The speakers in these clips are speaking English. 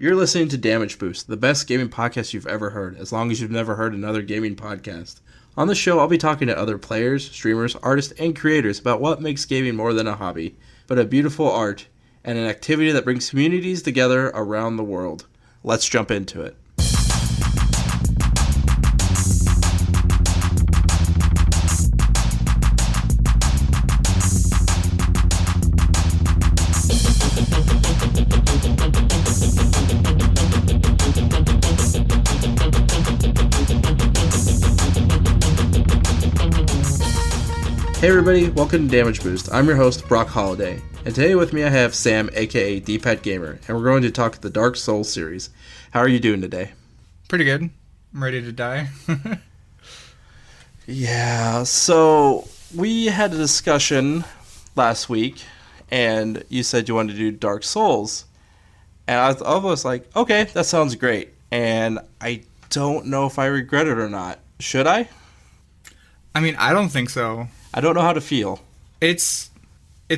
You're listening to Damage Boost, the best gaming podcast you've ever heard, as long as you've never heard another gaming podcast. On the show, I'll be talking to other players, streamers, artists, and creators about what makes gaming more than a hobby, but a beautiful art and an activity that brings communities together around the world. Let's jump into it. Hey everybody, welcome to Damage Boost. I'm your host, Brock Holiday, and today with me I have Sam, aka DPadGamer, and we're going to talk the Dark Souls series. How are you doing today? Pretty good. I'm ready to die. Yeah, so we had a discussion last week, and you said you wanted to do Dark Souls, and I was like, okay, that sounds great, and I don't know if I regret it or not. Should I? I mean, I don't think so. I don't know how to feel. It's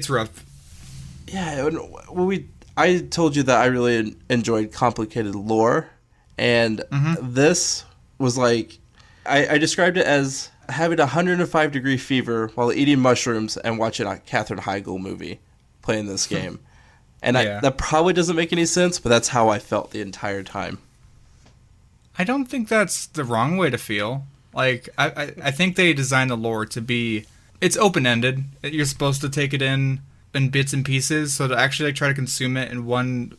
rough. Yeah, I told you that I really enjoyed complicated lore, and this was like, I described it as having a 105-degree fever while eating mushrooms and watching a Katherine Heigl movie playing this game. And yeah. That probably doesn't make any sense, but that's how I felt the entire time. I don't think that's the wrong way to feel. Like, I think they designed the lore to be... It's open-ended. You're supposed to take it in bits and pieces, so to actually try to consume it in one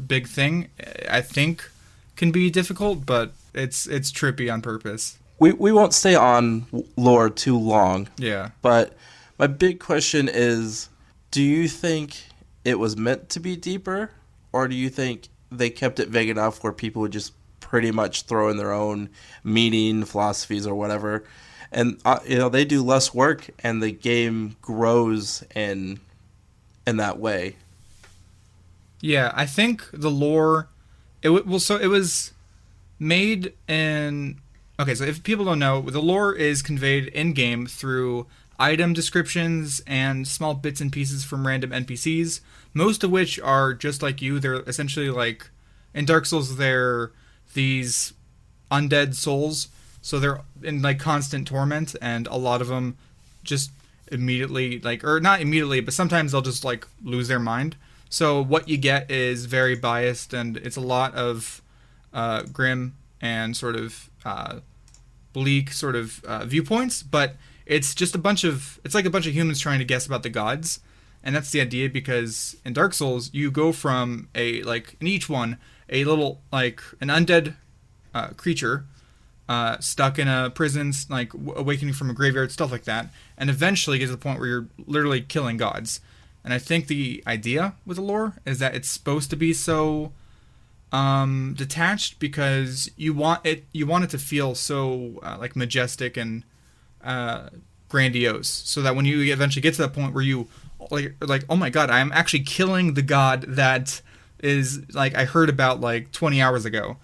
big thing, I think, can be difficult, but it's trippy on purpose. We won't stay on lore too long. Yeah. But my big question is, do you think it was meant to be deeper, or do you think they kept it vague enough where people would just pretty much throw in their own meaning, philosophies, or whatever? And they do less work, and the game grows in that way. Yeah, I think the lore. It was made in. Okay, so if people don't know, the lore is conveyed in game through item descriptions and small bits and pieces from random NPCs. Most of which are just like you. They're essentially like in Dark Souls. They're these undead souls. So they're in like constant torment, and a lot of them just immediately or not immediately, but sometimes they'll just like lose their mind. So what you get is very biased, and it's a lot of grim and sort of bleak sort of viewpoints. But it's just it's like a bunch of humans trying to guess about the gods, and that's the idea. Because in Dark Souls, you go from in each one a little like an undead creature. Stuck in a prison, awakening from a graveyard, stuff like that, and eventually get to the point where you're literally killing gods. And I think the idea with the lore is that it's supposed to be so detached because you want it to feel so majestic and grandiose, so that when you eventually get to that point where you like oh my god, I am actually killing the god that is I heard about 20 hours ago.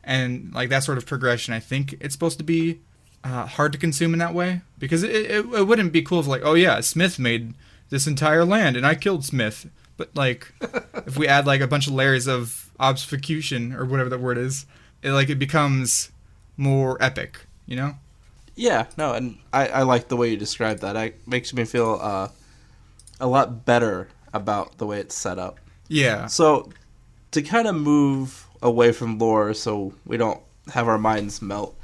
And that sort of progression, I think it's supposed to be hard to consume in that way, because it wouldn't be cool if oh yeah, Smith made this entire land and I killed Smith. But if we add a bunch of layers of obfuscation or whatever that word is, it becomes more epic, you know? Yeah, no, and I like the way you describe that. It makes me feel a lot better about the way it's set up. Yeah. So to kind of move away from lore so we don't have our minds melt,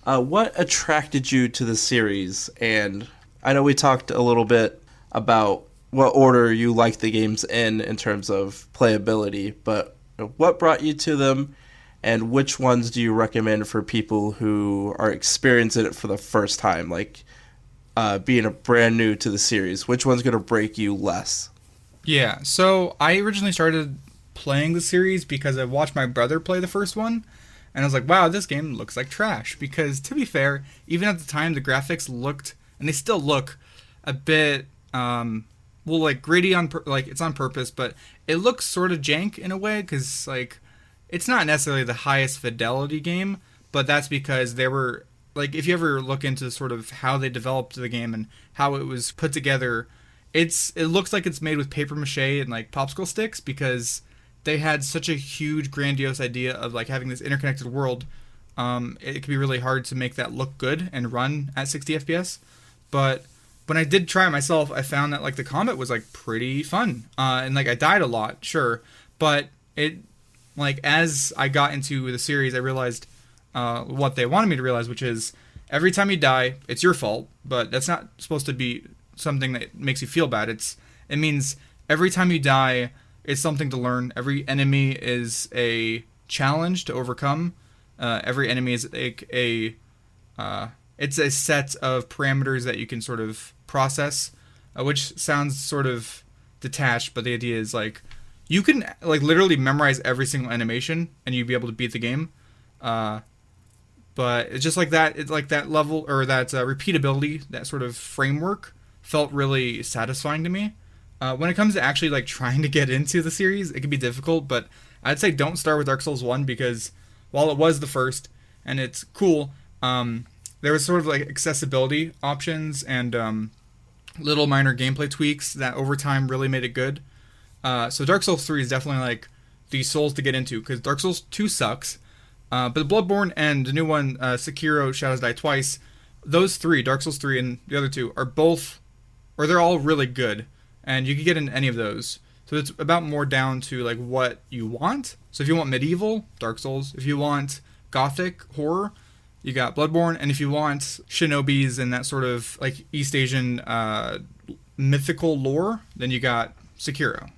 what attracted you to the series? And I know we talked a little bit about what order you like the games in terms of playability, but what brought you to them, and which ones do you recommend for people who are experiencing it for the first time, being a brand new to the series? Which one's going to break you less? Yeah, so I originally started playing the series because I watched my brother play the first one, and I was like, wow, this game looks like trash. Because to be fair, even at the time, the graphics looked, and they still look, a bit gritty it's on purpose, but it looks sort of jank in a way, because it's not necessarily the highest fidelity game, but that's because they were if you ever look into sort of how they developed the game and how it was put together, it looks like it's made with paper mache and popsicle sticks, because they had such a huge, grandiose idea of like having this interconnected world. It could be really hard to make that look good and run at 60 FPS. But when I did try it myself, I found that like the combat was like pretty fun. And like I died a lot, sure, but it like as I got into the series, I realized what they wanted me to realize, which is every time you die, it's your fault. But that's not supposed to be something that makes you feel bad. It means every time you die, it's something to learn. Every enemy is a challenge to overcome. Every enemy is it's a set of parameters that you can sort of process, which sounds sort of detached, but the idea is like you can like literally memorize every single animation and you'd be able to beat the game. But it's just like that. It's like that level or that repeatability, that sort of framework felt really satisfying to me. When it comes to actually like trying to get into the series, it can be difficult, but I'd say don't start with Dark Souls 1 because while it was the first and it's cool, there was sort of like accessibility options and little minor gameplay tweaks that over time really made it good. So Dark Souls 3 is definitely like the Souls to get into because Dark Souls 2 sucks. But Bloodborne and the new one, Sekiro Shadows Die Twice, those three, Dark Souls 3 and the other two, are both, or they're all really good. And you can get in any of those. So it's about more down to like what you want. So if you want medieval, Dark Souls. If you want gothic horror, you got Bloodborne. And if you want shinobis and that sort of like East Asian mythical lore, then you got Sekiro.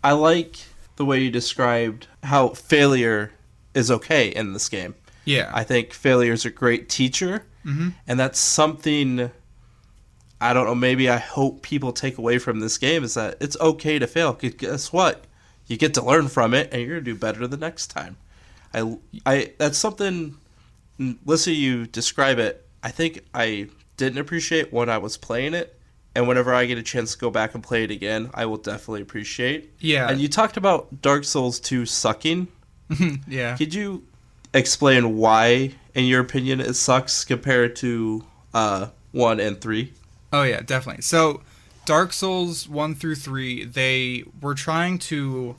I like the way you described how failure is okay in this game. Yeah. I think failure is a great teacher. Mm-hmm. And that's something, I don't know, maybe I hope people take away from this game is that it's okay to fail. Guess what? You get to learn from it, and you're going to do better the next time. That's something, listening to you describe it, I think I didn't appreciate when I was playing it, and whenever I get a chance to go back and play it again, I will definitely appreciate. Yeah. And you talked about Dark Souls 2 sucking. Yeah. Could you explain why, in your opinion, it sucks compared to 1 and 3? Oh, yeah, definitely. So, Dark Souls 1 through 3, they were trying to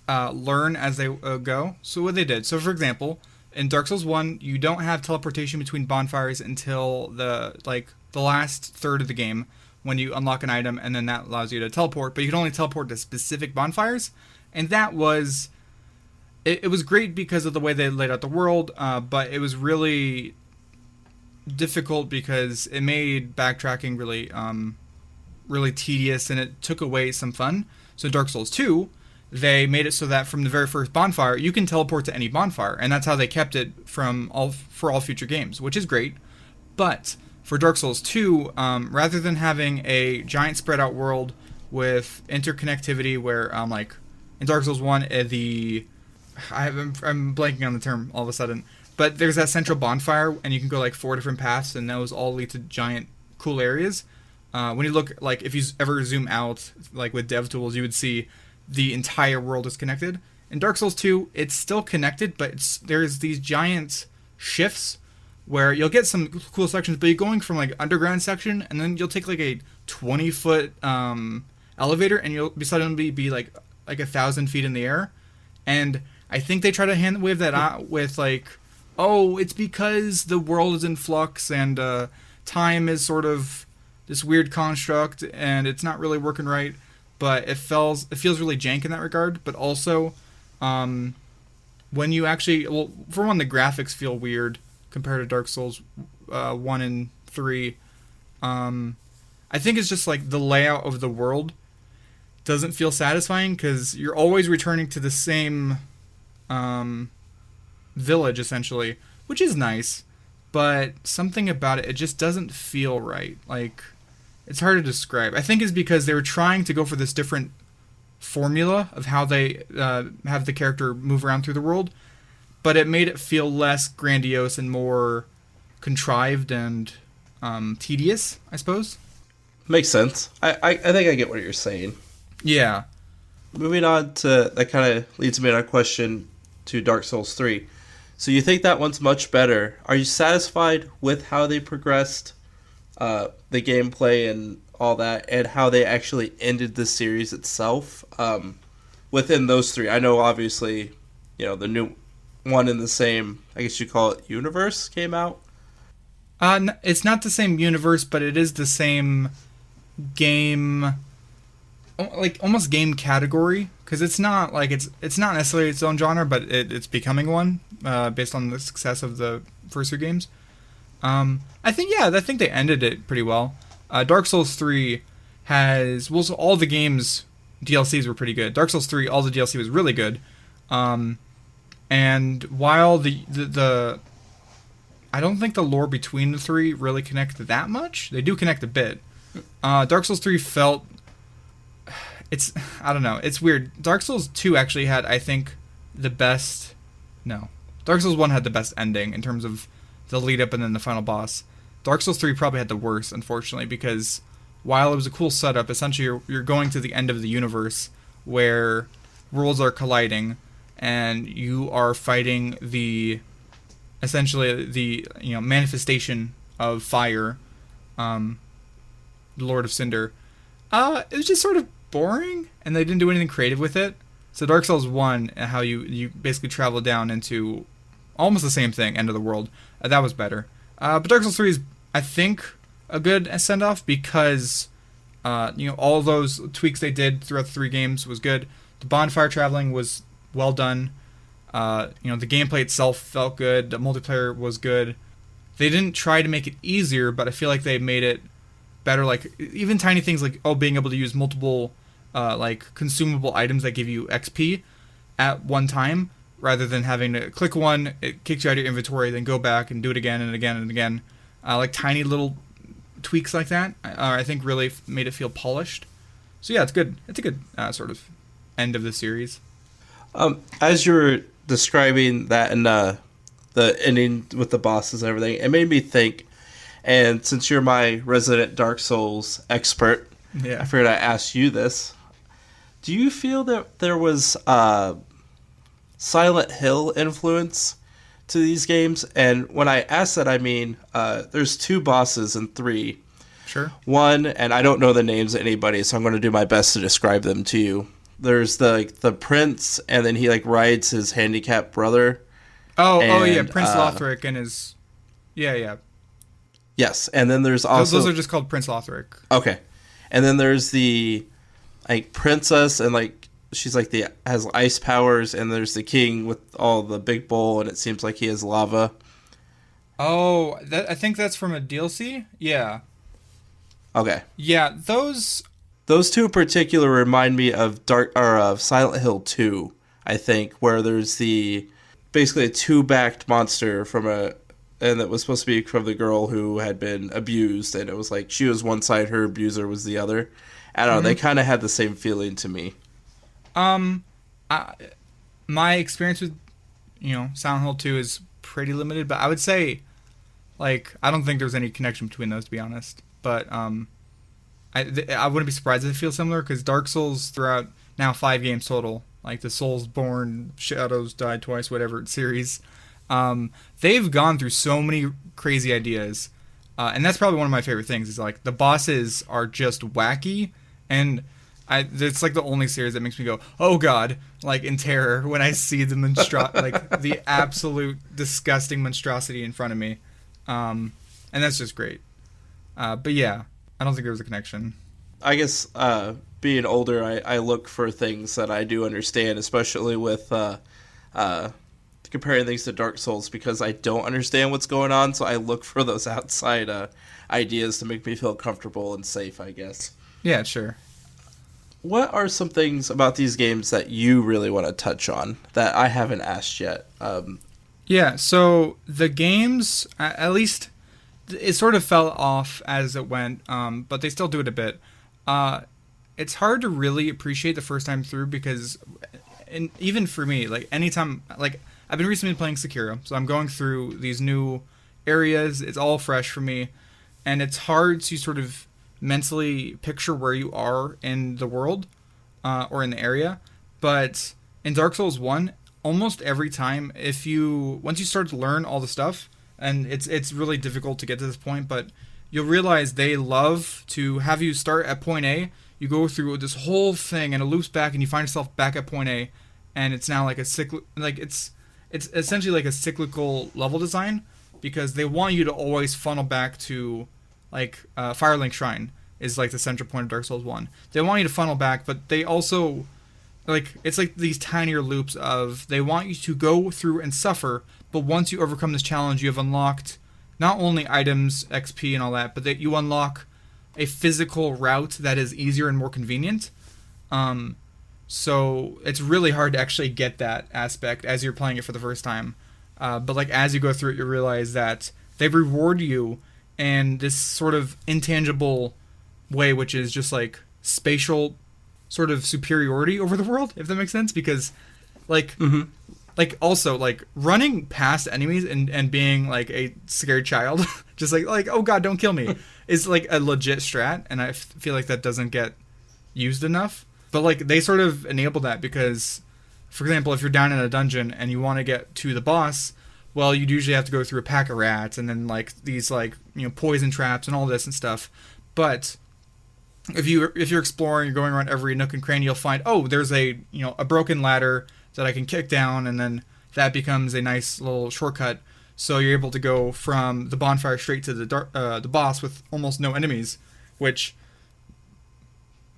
learn as they go. So, what they did, so for example, in Dark Souls 1, you don't have teleportation between bonfires until the last third of the game when you unlock an item, and then that allows you to teleport. But you can only teleport to specific bonfires, and that was... It was great because of the way they laid out the world, but it was really difficult because it made backtracking really really tedious and it took away some fun. So Dark Souls 2, they made it so that from the very first bonfire, you can teleport to any bonfire, and that's how they kept it for all future games, which is great. But for Dark Souls 2, rather than having a giant spread out world with interconnectivity where like in Dark Souls 1, I'm blanking on the term all of a sudden, but there's that central bonfire, and you can go like 4 different paths, and those all lead to giant cool areas. When you look, like if you ever zoom out, like with dev tools, you would see the entire world is connected. In Dark Souls 2, it's still connected, but there's these giant shifts where you'll get some cool sections, but you're going from like underground section, and then you'll take like a 20-foot elevator, and you'll suddenly be like 1,000 feet in the air, and I think they try to hand wave that out with like, oh, it's because the world is in flux and time is sort of this weird construct and it's not really working right. But it feels really jank in that regard. But also, when you actually, well, for one, the graphics feel weird compared to Dark Souls 1 and 3. I think it's just like the layout of the world doesn't feel satisfying because you're always returning to the same village essentially, which is nice, but something about it just doesn't feel right. Like, it's hard to describe. I think it's because they were trying to go for this different formula of how they have the character move around through the world, but it made it feel less grandiose and more contrived and tedious, I suppose. Makes sense. I think I get what you're saying. Yeah. Moving on to, that kind of leads me to a question to Dark Souls 3. So you think that one's much better. Are you satisfied with how they progressed the gameplay and all that, and how they actually ended the series itself? within those three. I know, obviously, the new one in the same, I guess you call it, universe came out. It's not the same universe, but it is the same game, like almost game category, because it's not like it's not necessarily its own genre, but it's becoming one based on the success of the first 3 games. I think they ended it pretty well. Dark Souls 3 has so all the games DLCs were pretty good. Dark Souls 3, all the DLC was really good. And while the I don't think the lore between the 3 really connect that much. They do connect a bit. Dark Souls 3 felt I don't know. It's weird. Dark Souls 2 actually had, I think, the best. No, Dark Souls 1 had the best ending in terms of the lead up and then the final boss. Dark Souls 3 probably had the worst, unfortunately, because while it was a cool setup, essentially you're going to the end of the universe where worlds are colliding and you are fighting essentially the manifestation of fire, the Lord of Cinder. It was just sort of boring, and they didn't do anything creative with it. So Dark Souls 1, how you basically travel down into almost the same thing, end of the world, that was better. But Dark Souls 3 is, I think, a good send-off because all those tweaks they did throughout the 3 games was good. The bonfire traveling was well done. The gameplay itself felt good. The multiplayer was good. They didn't try to make it easier, but I feel like they made it better. Like even tiny things like being able to use multiple consumable items that give you XP at one time, rather than having to click one, it kicks you out of your inventory, then go back and do it again and again and again. Like tiny little tweaks like that, I think really made it feel polished. So yeah, it's good. It's a good sort of end of the series. As you were describing that and the ending with the bosses and everything, it made me think. And since you're my resident Dark Souls expert, I figured I'd ask you this. Do you feel that there was Silent Hill influence to these games? And when I ask that, I mean there's 2 bosses in 3. Sure. One, and I don't know the names of anybody, so I'm going to do my best to describe them to you. There's the prince, and then he rides his handicapped brother. Oh yeah, Prince Lothric and his. Yeah. Yes, and then there's also those are just called Prince Lothric. Okay, and then there's the princess, and she's has ice powers, and there's the king with all the big bowl, and it seems like he has lava. Oh, I think that's from a DLC. Yeah. Okay. Yeah, those 2 in particular remind me of Silent Hill 2, I think, where there's basically a 2-backed monster and that was supposed to be from the girl who had been abused, and it was she was one side, her abuser was the other. I don't know, they kind of had the same feeling to me. My experience with, Silent Hill 2 is pretty limited, but I would say, I don't think there's any connection between those, to be honest. But, I wouldn't be surprised if it feels similar, because Dark Souls throughout now 5 games total, the Soulsborne, Shadows Die Twice, whatever series, they've gone through so many crazy ideas, and that's probably one of my favorite things. Is the bosses are just wacky, and it's the only series that makes me go, oh god, in terror when I see the the absolute disgusting monstrosity in front of me, and that's just great. But yeah, I don't think there was a connection. I guess being older, I look for things that I do understand, especially with comparing things to Dark Souls, because I don't understand what's going on, so I look for those outside ideas to make me feel comfortable and safe, I guess. Yeah, sure. What are some things about these games that you really want to touch on that I haven't asked yet? Yeah, so the games, at least it sort of fell off as it went, but they still do it a bit. It's hard to really appreciate the first time through because, and even for me, anytime, I've been recently playing Sekiro, so I'm going through these new areas. It's all fresh for me, and it's hard to sort of mentally picture where you are in the world or in the area. But in Dark Souls 1, almost every time, once you start to learn all the stuff, and it's really difficult to get to this point, but you'll realize they love to have you start at point A, you go through this whole thing and it loops back and you find yourself back at point A, and it's now like it's essentially like a cyclical level design, because they want you to always funnel back to like Firelink Shrine is like the central point of Dark Souls 1. They want you to funnel back, but they also like it's like these tinier loops of they want you to go through and suffer, but once you overcome this challenge, you have unlocked not only items, XP and all that, but that you unlock a physical route that is easier and more convenient. So it's really hard to actually get that aspect as you're playing it for the first time. But like as you go through it, you realize that they reward you in this sort of intangible way, which is just like spatial sort of superiority over the world, if that makes sense. Because like like also like running past enemies and being like a scared child, just like oh god, don't kill me, is like a legit strat, and I feel like that doesn't get used enough. But like they sort of enable that, because for example, if you're down in a dungeon and you want to get to the boss, well, you'd usually have to go through a pack of rats and then like these like, you know, poison traps and all this and stuff. But if you're exploring, you're going around every nook and cranny, you'll find, oh, there's a, you know, a broken ladder that I can kick down, and then that becomes a nice little shortcut. So you're able to go from the bonfire straight to the boss with almost no enemies, which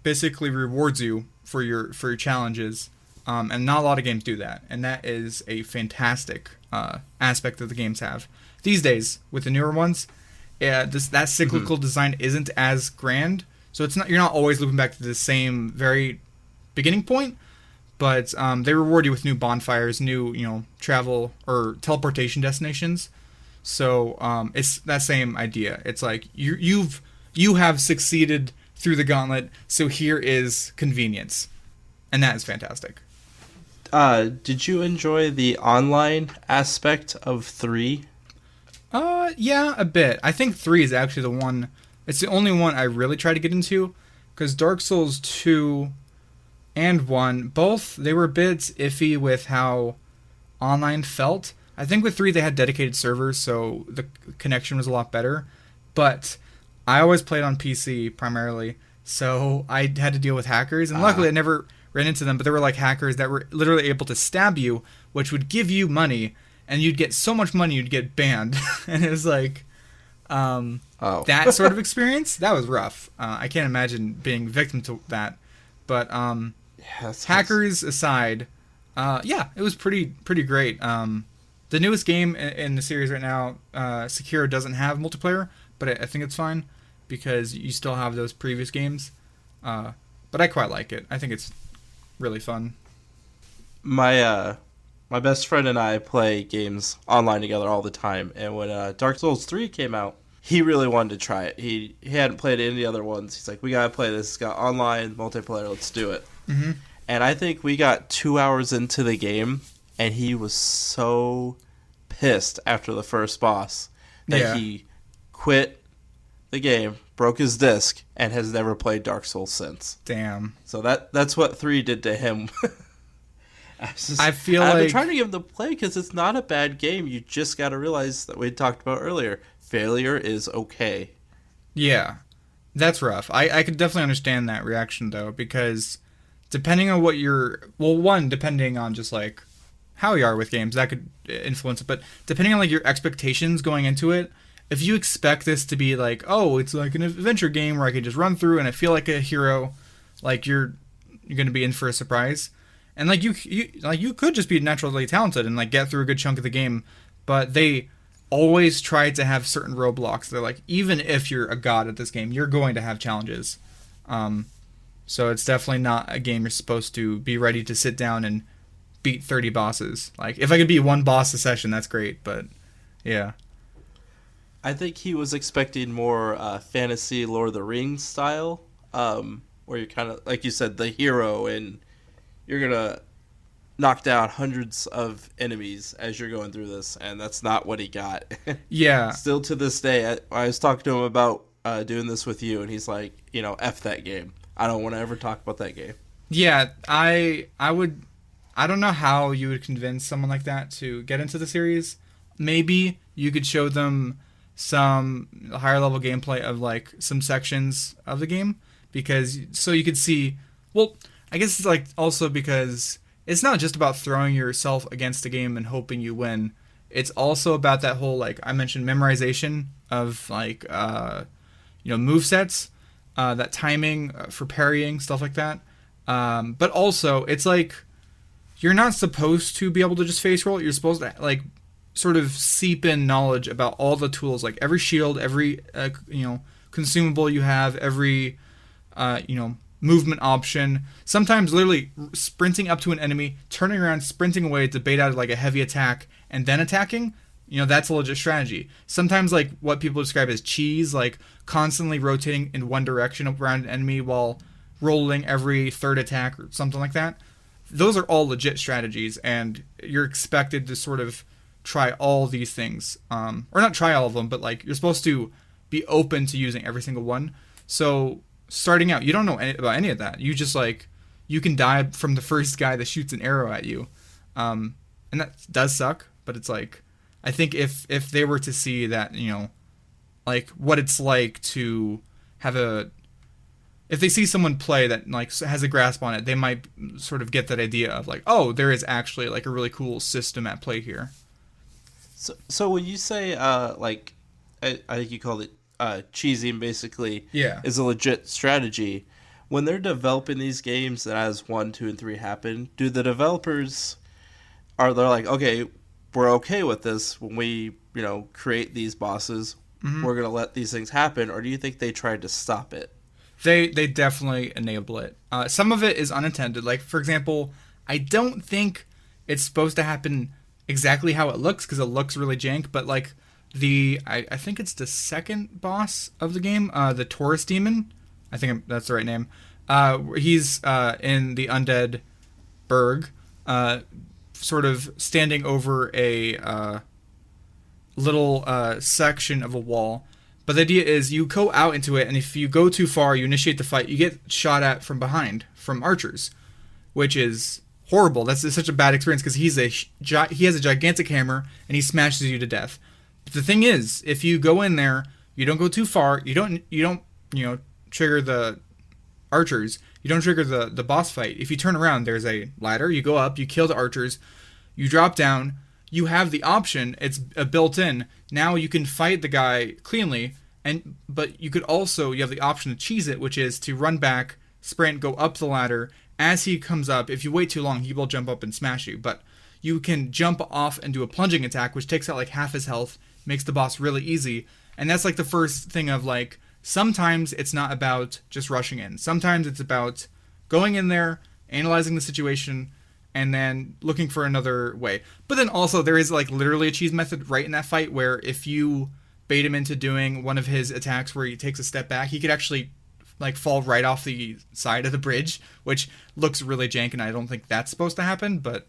basically rewards you for your challenges. And not a lot of games do that, and that is a fantastic aspect that the games have these days with the newer ones. That cyclical design isn't as grand, so you're not always looping back to the same very beginning point, but they reward you with new bonfires, new, you know, travel or teleportation destinations. So it's that same idea. It's like you have succeeded through the gauntlet, so here is convenience, and that is fantastic. Did you enjoy the online aspect of 3? Yeah, a bit. I think 3 is actually the one. It's the only one I really try to get into, because Dark Souls 2 and 1, both, they were a bit iffy with how online felt. I think with 3 they had dedicated servers, so the connection was a lot better. But I always played on PC primarily, so I had to deal with hackers, and luckily I never ran into them, but there were like hackers that were literally able to stab you, which would give you money, and you'd get so much money you'd get banned. And it was like that sort of experience, that was rough. I can't imagine being victim to that. But hackers aside, yeah, it was pretty great. The newest game in the series right now, Sekiro, doesn't have multiplayer, but I think it's fine because you still have those previous games. But I quite like it. I think it's really fun. My best friend and I play games online together all the time, and when Dark Souls 3 came out, he really wanted to try it. He hadn't played any of the other ones. He's like, we gotta play this. It's got online multiplayer. Let's do it. Mm-hmm. And I think we got 2 hours into the game, and he was so pissed after the first boss that he quit the game, broke his disc, and has never played Dark Souls since. Damn. So that's what 3 did to him. I feel I've like been trying to give him the play because it's not a bad game. You just got to realize that we talked about earlier. Failure is okay. Yeah, that's rough. I could definitely understand that reaction though, because depending on what depending on just like how you are with games, that could influence it. But depending on like your expectations going into it, if you expect this to be like, oh, it's like an adventure game where I can just run through and I feel like a hero, like you're going to be in for a surprise. And like you could just be naturally talented and like get through a good chunk of the game, but they always try to have certain roadblocks. They're like, even if you're a god at this game, you're going to have challenges. So it's definitely not a game you're supposed to be ready to sit down and beat 30 bosses. Like if I could beat one boss a session, that's great. But yeah, I think he was expecting more fantasy Lord of the Rings style, where you're kind of, like you said, the hero, and you're going to knock down hundreds of enemies as you're going through this, and that's not what he got. Yeah. Still to this day, I was talking to him about doing this with you, and he's like, F that game. I don't want to ever talk about that game. Yeah, I don't know how you would convince someone like that to get into the series. Maybe you could show them some higher level gameplay of like some sections of the game, because so you could see. Well, I guess it's like also because it's not just about throwing yourself against a game and hoping you win. It's also about that whole, like I mentioned, memorization of like move sets, that timing for parrying, stuff like that. But also it's like you're not supposed to be able to just face roll. You're supposed to like sort of seep in knowledge about all the tools, like every shield, every consumable you have, every movement option. Sometimes literally sprinting up to an enemy, turning around, sprinting away to bait out like a heavy attack, and then attacking. That's a legit strategy. Sometimes like what people describe as cheese, like constantly rotating in one direction around an enemy while rolling every third attack or something like that. Those are all legit strategies, and you're expected to sort of try all these things. Or not try all of them, but like you're supposed to be open to using every single one. So starting out, you don't know about any of that. You just like, you can die from the first guy that shoots an arrow at you. And that does suck, but it's like, I think if they were to see that, like what it's like to have if they see someone play that like has a grasp on it, they might sort of get that idea of like, oh, there is actually like a really cool system at play here. So when you say like, I think you called it cheesing, basically, yeah, is a legit strategy. When they're developing these games that as 1, 2, and 3 happen, do the developers they're like, okay, we're okay with this when we create these bosses, we're gonna let these things happen, or do you think they tried to stop it? They definitely enable it. Some of it is unintended. Like, for example, I don't think it's supposed to happen exactly how it looks, because it looks really jank, but like I think it's the second boss of the game, the Taurus Demon. I think that's the right name. He's in the Undead Burg, sort of standing over a little section of a wall. But the idea is you go out into it, and if you go too far, you initiate the fight, you get shot at from behind, from archers, which is horrible. That's such a bad experience, because he has a gigantic hammer, and he smashes you to death. But the thing is, if you go in there, you don't go too far, you don't trigger the archers, you don't trigger the boss fight. If you turn around, there's a ladder, you go up, you kill the archers, you drop down, you have the option, it's a built-in, now you can fight the guy cleanly, but you have the option to cheese it, which is to run back, sprint, go up the ladder. As he comes up, if you wait too long, he will jump up and smash you, but you can jump off and do a plunging attack, which takes out like half his health, makes the boss really easy. And that's like the first thing of like, sometimes it's not about just rushing in. Sometimes it's about going in there, analyzing the situation, and then looking for another way. But then also there is like literally a cheese method right in that fight, where if you bait him into doing one of his attacks where he takes a step back, he could actually like fall right off the side of the bridge, which looks really jank, and I don't think that's supposed to happen. But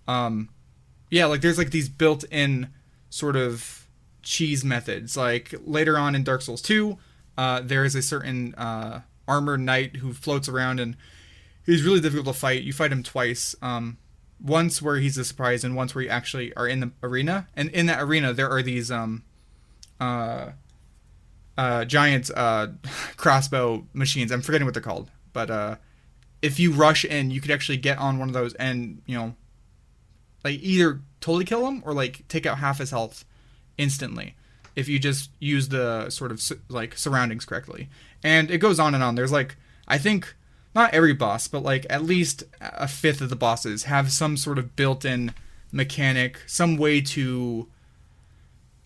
yeah, like there's like these built-in sort of cheese methods. Like later on in Dark Souls 2, there is a certain armored knight who floats around, and he's really difficult to fight. You fight him twice. Once where he's a surprise, and once where you actually are in the arena. And in that arena, there are these giant crossbow machines. I'm forgetting what they're called. But if you rush in, you could actually get on one of those and, like either totally kill him or like take out half his health instantly if you just use the sort of like surroundings correctly. And it goes on and on. There's like, I think not every boss, but like at least a fifth of the bosses have some sort of built-in mechanic, some way to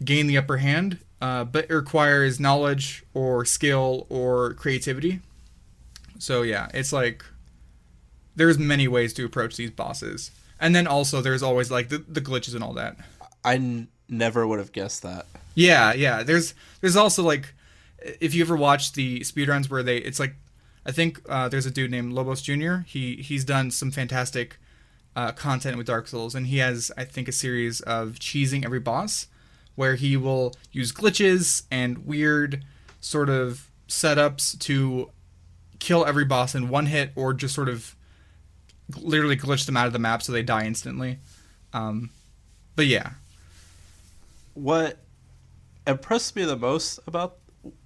gain the upper hand, but it requires knowledge or skill or creativity. So yeah, it's like there's many ways to approach these bosses. And then also there's always like the glitches and all that. I never would have guessed that. Yeah. There's also like, if you ever watch the speedruns where it's like, I think there's a dude named Lobos Jr. He's done some fantastic content with Dark Souls, and he has, I think, a series of cheesing every boss, where he will use glitches and weird sort of setups to kill every boss in one hit, or just sort of literally glitch them out of the map so they die instantly. But yeah. What impressed me the most about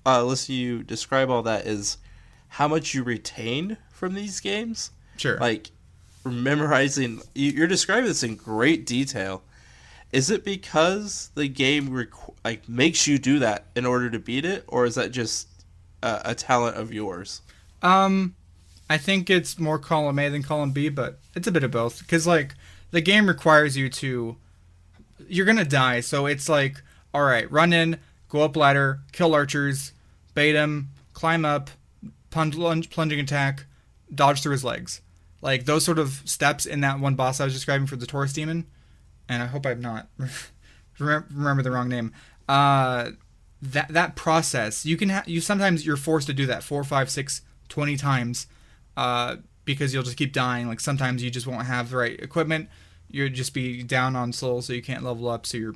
listening to you describe all that is how much you retain from these games. Sure. Like, memorizing... You're describing this in great detail. Is it because the game makes you do that in order to beat it, or is that just a talent of yours? I think it's more column A than column B, but it's a bit of both. Because, like, the game requires you to... You're going to die, so it's like, alright, run in, go up ladder, kill archers, bait him, climb up, plunging attack, dodge through his legs. Like, those sort of steps in that one boss I was describing for the Taurus Demon, and I hope I'm not... remember the wrong name. That process, you sometimes you're forced to do that 4, 5, 6, 20 times, because you'll just keep dying. Like, sometimes you just won't have the right equipment. You'll just be down on soul, so you can't level up, so you're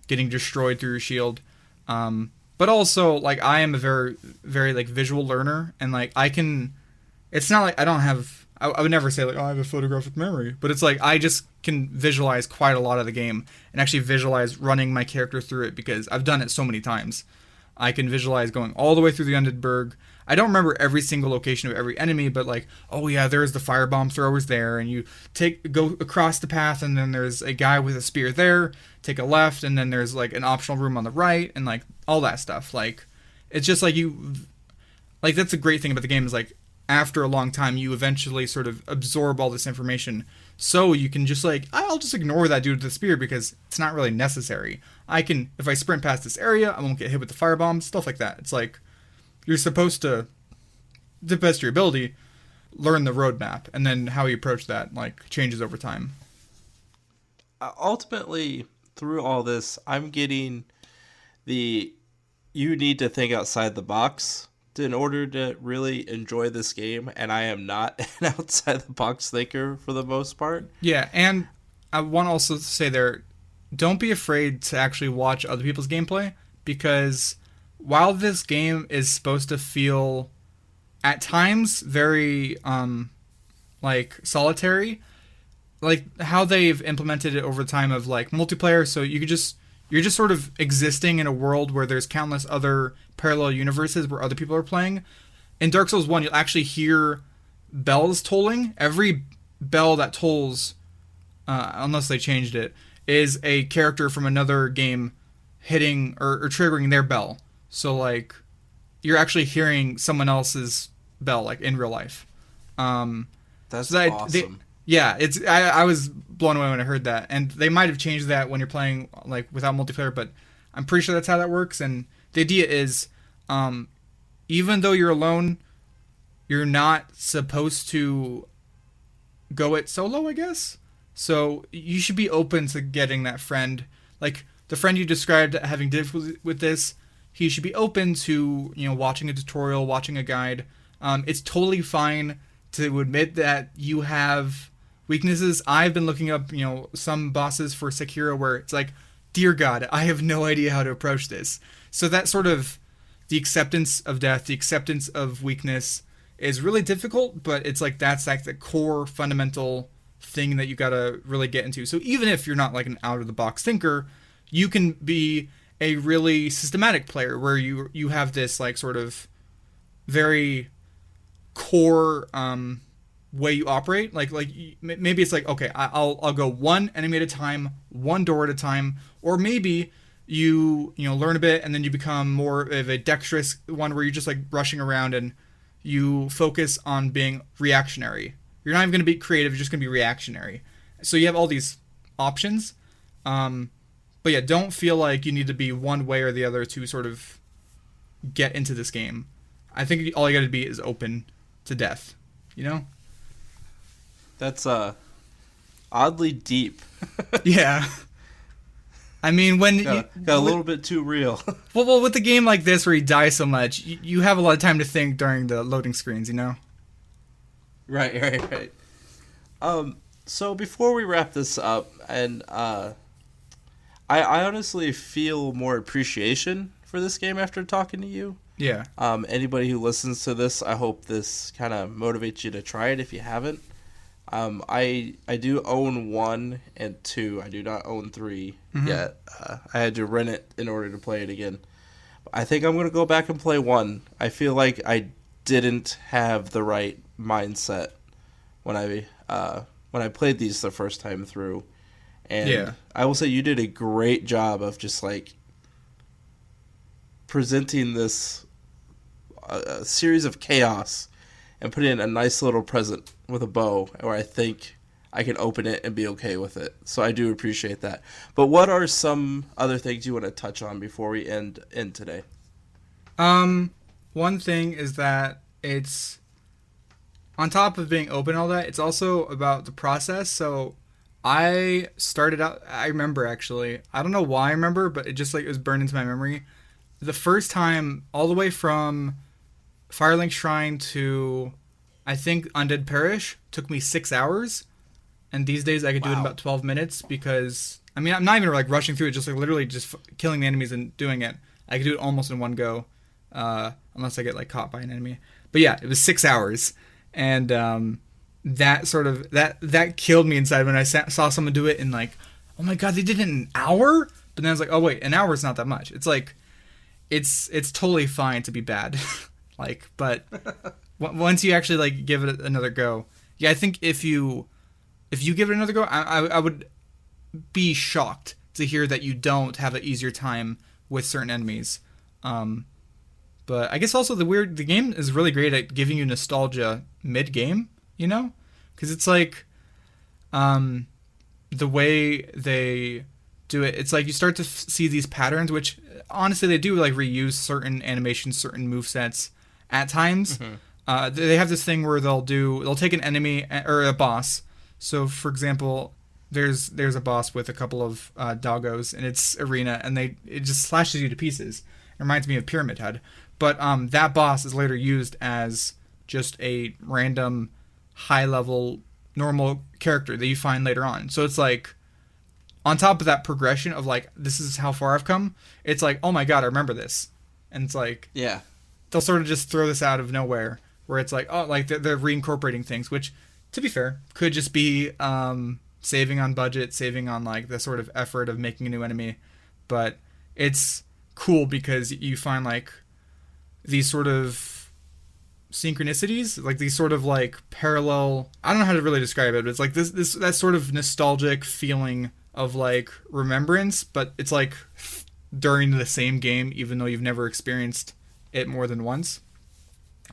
getting destroyed through your shield. But also, like, I am a very, very, like, visual learner, and, like, it's not like I don't have, I would never say, like, oh, I have a photographic memory, but it's like, I just can visualize quite a lot of the game, and actually visualize running my character through it, because I've done it so many times. I can visualize going all the way through the Undead Burg. I don't remember every single location of every enemy, but like, oh yeah, there's the firebomb throwers there, and you go across the path, and then there's a guy with a spear there, take a left, and then there's like an optional room on the right, and like all that stuff. Like, it's just like that's a great thing about the game, is like, after a long time, you eventually sort of absorb all this information, so you can just like, I'll just ignore that dude with the spear because it's not really necessary. If I sprint past this area, I won't get hit with the firebomb, stuff like that. It's like, you're supposed to, the best of your ability, learn the roadmap, and then how you approach that, like, changes over time. Ultimately, through all this, I'm getting you need to think outside the box in order to really enjoy this game, and I am not an outside the box thinker for the most part. Yeah, and I want to also say there, don't be afraid to actually watch other people's gameplay, because while this game is supposed to feel at times very like solitary, like how they've implemented it over time of like multiplayer, so you're just sort of existing in a world where there's countless other parallel universes where other people are playing. In Dark Souls 1, you'll actually hear bells tolling. Every bell that tolls, unless they changed it, is a character from another game hitting or triggering their bell. So, like, you're actually hearing someone else's bell, like, in real life. That's awesome. Yeah, I was blown away when I heard that. And they might have changed that when you're playing, like, without multiplayer, but I'm pretty sure that's how that works. And the idea is, even though you're alone, you're not supposed to go it solo, I guess? So you should be open to getting that friend. Like, the friend you described having difficulty with this, he should be open to, watching a tutorial, watching a guide. It's totally fine to admit that you have weaknesses. I've been looking up, some bosses for Sekiro where it's like, dear God, I have no idea how to approach this. So that sort of, the acceptance of death, the acceptance of weakness is really difficult, but it's like, that's like the core fundamental thing that you gotta really get into. So even if you're not like an out-of-the-box thinker, you can be a really systematic player where you have this like sort of very core way you operate. Like maybe it's like, okay, I'll go one enemy at a time, one door at a time, or maybe you learn a bit and then you become more of a dexterous one where you're just like rushing around and you focus on being reactionary. You're not even going to be creative, you're just going to be reactionary. So you have all these options. But yeah, don't feel like you need to be one way or the other to sort of get into this game. I think all you got to be is open to death, That's oddly deep. Yeah. I mean, when got a little bit too real. well, with a game like this where you die so much, you have a lot of time to think during the loading screens, Right. So before we wrap this up, and I honestly feel more appreciation for this game after talking to you. Yeah. Anybody who listens to this, I hope this kind of motivates you to try it if you haven't. I do own 1 and 2. I do not own 3 yet. I had to rent it in order to play it again. I think I'm going to go back and play 1. I feel like I didn't have the right mindset when I played these the first time through. And Yeah. I will say you did a great job of just like presenting this a series of chaos and putting in a nice little present with a bow where I think I can open it and be okay with it. So I do appreciate that. But what are some other things you want to touch on before we end today? One thing is that it's on top of being open and all that, it's also about the process. So I started out, I remember actually, I don't know why I remember, but it just like it was burned into my memory. The first time, all the way from Firelink Shrine to, I think, Undead Parish, took me 6 hours. And these days I could do it in about 12 minutes because, I mean, I'm not even like rushing through it, just like literally just killing the enemies and doing it. I could do it almost in one go, unless I get like caught by an enemy. But yeah, it was 6 hours. And that sort of, that killed me inside when I saw someone do it in like, oh my god, they did it in an hour? But then I was like, oh wait, an hour is not that much. It's like, it's totally fine to be bad. Like, but once you actually like give it another go, yeah, I think if you give it another go, I would be shocked to hear that you don't have an easier time with certain enemies. But I guess also the game is really great at giving you nostalgia mid-game, you know? Because it's like, the way they do it, it's like you start to see these patterns, which honestly they do like reuse certain animations, certain movesets at times. Mm-hmm. They have this thing where they'll take an enemy or a boss. So for example, there's a boss with a couple of doggos in its arena, and it just slashes you to pieces. It reminds me of Pyramid Head. But that boss is later used as just a random high-level normal character that you find later on. So it's like, on top of that progression of like, this is how far I've come, it's like, oh my god, I remember this. And it's like, yeah, they'll sort of just throw this out of nowhere, where it's like, oh, like they're reincorporating things, which, to be fair, could just be saving on budget, saving on like the sort of effort of making a new enemy. But it's cool because you find like these sort of synchronicities, like these sort of like parallel, I don't know how to really describe it, but it's like this that sort of nostalgic feeling of like remembrance, but it's like during the same game, even though you've never experienced it more than once.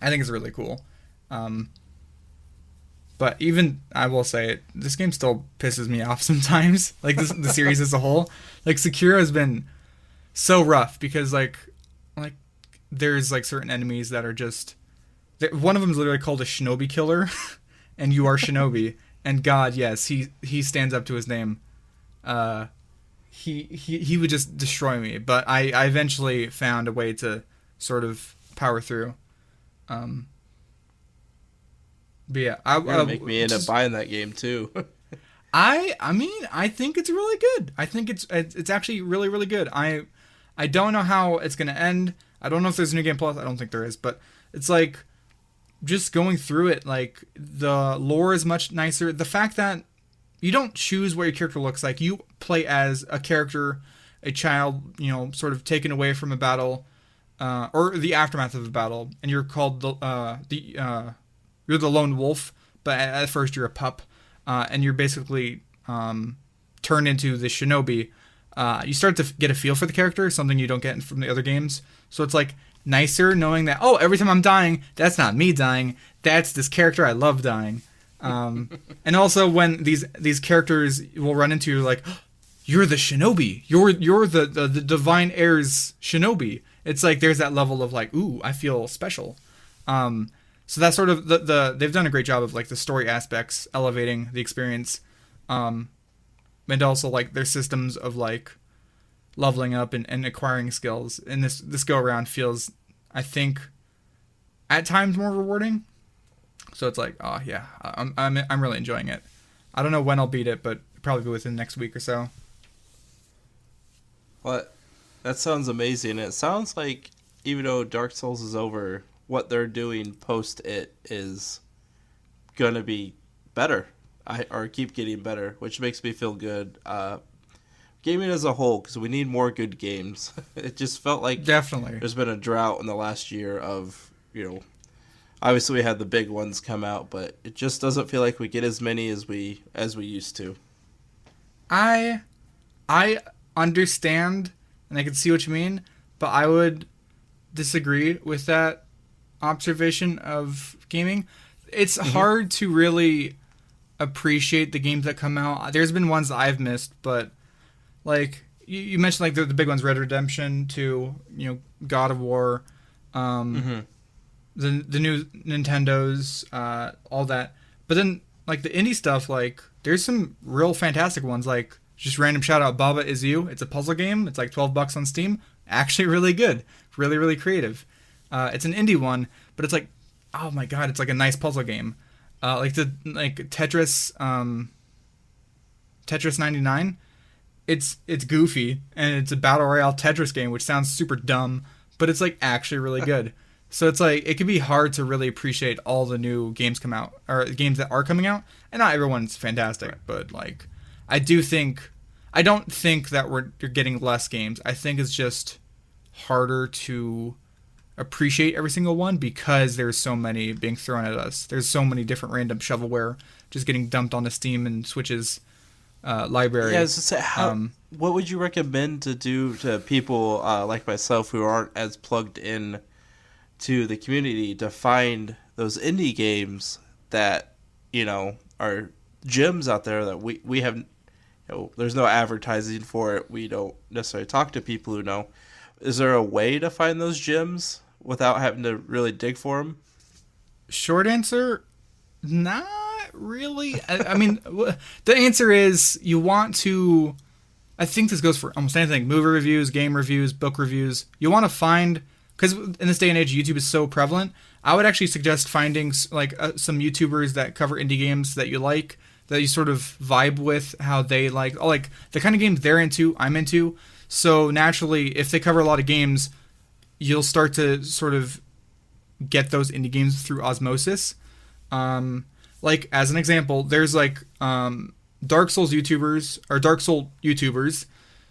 I think it's really cool. But even, I will say it, this game still pisses me off sometimes. Like the series as a whole. Like Sekiro has been so rough because like there's like certain enemies that are just, one of them is literally called a shinobi killer, and you are shinobi, and God, yes, he stands up to his name. He would just destroy me, but I eventually found a way to sort of power through. But yeah, you're gonna make me end up buying that game too. I mean, I think it's really good. I think it's actually really, really good. I don't know how it's gonna end. I don't know if there's a new game plus. I don't think there is, but it's like just going through it. Like the lore is much nicer. The fact that you don't choose what your character looks like. You play as a character, a child, you know, sort of taken away from a battle, or the aftermath of a battle, and you're called you're the lone wolf, but at first you're a pup, and you're basically turned into the shinobi. You start to get a feel for the character, something you don't get from the other games. So it's like nicer knowing that, oh, every time I'm dying, that's not me dying, that's this character I love dying. And also when these characters will run into you, like, oh, you're the shinobi, you're the divine heir's shinobi. It's like there's that level of like, ooh, I feel special. So that's sort of they've done a great job of like the story aspects elevating the experience, and also like their systems of like leveling up and acquiring skills. And this go around feels, I think, at times more rewarding. So it's like, oh yeah, I'm really enjoying it. I don't know when I'll beat it, but probably within the next week or so. Well, that sounds amazing. It sounds like even though Dark Souls is over, what they're doing post it is gonna be better, or keep getting better, which makes me feel good. Gaming as a whole, because we need more good games. It just felt like definitely there's been a drought in the last year of, you know, Obviously, we had the big ones come out, but it just doesn't feel like we get as many as we used to. I understand, and I can see what you mean, but I would disagree with that observation of gaming. It's hard to really appreciate the games that come out. There's been ones that I've missed, but like you mentioned, like the big ones, Red Dead Redemption 2, God of War, the new Nintendos, all that. But then like the indie stuff, like there's some real fantastic ones. Like just random shout out, Baba Is You. It's a puzzle game. It's like $12 on Steam. Actually, really good. Really, really creative. It's an indie one, but it's like, oh my god, it's like a nice puzzle game. Like Tetris, Tetris 99. It's goofy and it's a battle royale Tetris game, which sounds super dumb, but it's like actually really good. So it's like it can be hard to really appreciate all the new games come out or games that are coming out, and not everyone's fantastic, but like I don't think that you're getting less games. I think it's just harder to appreciate every single one because there's so many being thrown at us. There's so many different random shovelware just getting dumped onto Steam and Switch's library. Yeah, what would you recommend to do to people like myself who aren't as plugged in to the community to find those indie games that are gems out there that we have? There's no advertising for it. We don't necessarily talk to people who know. Is there a way to find those gems without having to really dig for them? Short answer, not really. I mean, the answer is you want to... I think this goes for almost anything. Movie reviews, game reviews, book reviews. You want to find... Because in this day and age, YouTube is so prevalent. I would actually suggest finding like some YouTubers that cover indie games that you like, that you sort of vibe with, how they like the kind of games they're into, I'm into. So naturally, if they cover a lot of games, you'll start to sort of get those indie games through osmosis. Like as an example, there's like Dark Souls YouTubers.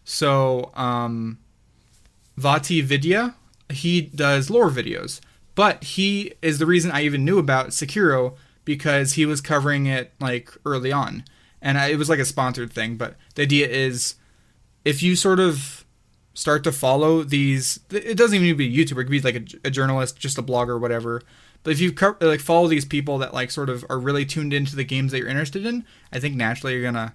So Vati Vidya, he does lore videos, but he is the reason I even knew about Sekiro, because he was covering it like early on, and it was like a sponsored thing. But the idea is, if you sort of start to follow these, it doesn't even need to be a YouTuber. It could be like a journalist, just a blogger, or whatever. But if you like follow these people that like sort of are really tuned into the games that you're interested in, I think naturally you're gonna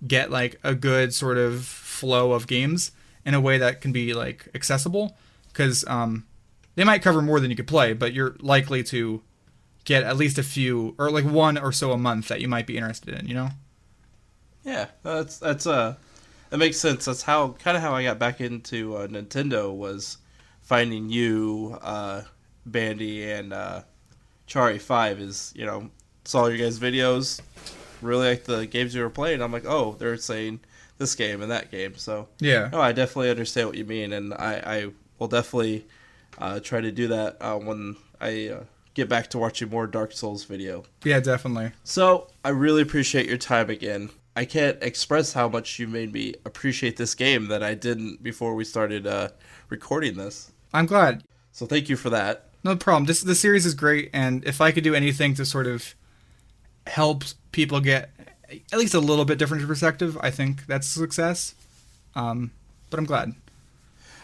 get like a good sort of flow of games in a way that can be like accessible, because they might cover more than you could play, but you're likely to get at least a few, or like one or so a month that you might be interested in, Yeah, that makes sense. That's how I got back into Nintendo, was finding you, Bandy, and Chari5 is, saw your guys' videos, really like the games you were playing. I'm like, oh, they're saying this game and that game. So yeah, no, I definitely understand what you mean, and I will definitely try to do that when I get back to watching more Dark Souls video. Yeah, definitely. So I really appreciate your time again. I can't express how much you made me appreciate this game that I didn't before we started recording this. I'm glad. So thank you for that. No problem. This series is great, and if I could do anything to sort of help people get at least a little bit different perspective, I think that's a success. But I'm glad.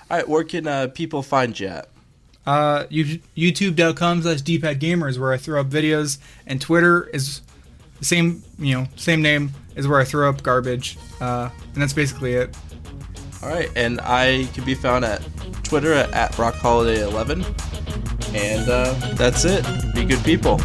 All right, where can people find you at? YouTube.com/DPadGamer is where I throw up videos, and Twitter is the same name, is where I throw up garbage, and that's basically it. All right, and I can be found at Twitter at RockHoliday11, and that's it. Be good people.